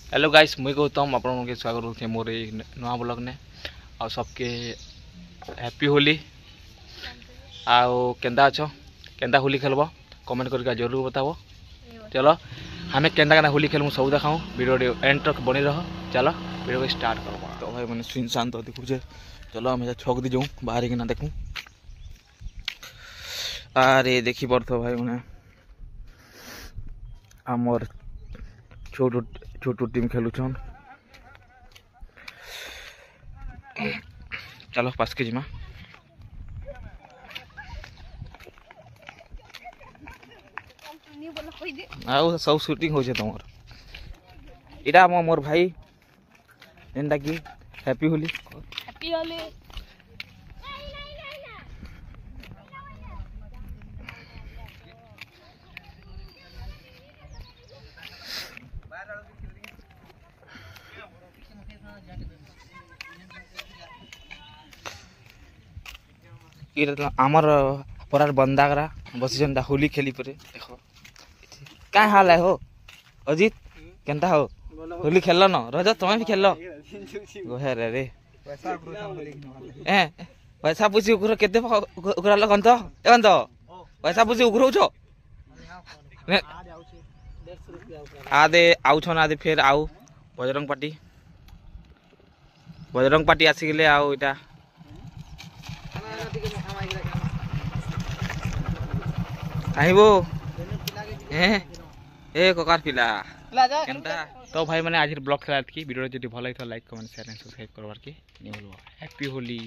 Hello guys, मुझे गौतम आप स्वागत करते हैं मोर नुआ ब्लॉग ने आ सबके हैप्पी होली। आओ केंदा अच्छो केंदा होली खेलब कमेंट करके जरूर बताओ। चलो हमें केंदा केंदा होली खेल सब देखाऊँ वीडियो एंड तक बनी रह। चलो वीडियो को स्टार्ट कर। तो भाई मैंने सुनसान तो देखुचे। चलो हम छक दी जाऊँ बाहर किना देखूँ। अरे देखी पड़ो भाई मैंने आमर छोटो छोटो टीम खेलुछन। चलो पास के जिमा आउ सब शूटिंग हो तुम इटा मोर भाई जेनटा कि हैप्पी होली हैप्पी होली। आमर परार बंदागरा बस जेनटा होली खेली परे देखो क्या हाल है हो अजीत केनता हो होली खेल न रजत तुम्हें भी खेल गोहे रे पैसा पूछी उग्र केते उग्र लगन तो एवन तो पैसा पूछी उग्र छो आदे आउ छन आदे फिर आउ बजरंग पार्टी आसी गेले आउ इटा आइबो ए ककार पिला केनता। तो भाई मैंने आज ब्लॉग खेला थी वीडियो जो भल like comment share and subscribe करवार के नहीं भूलवा। हैप्पी होली।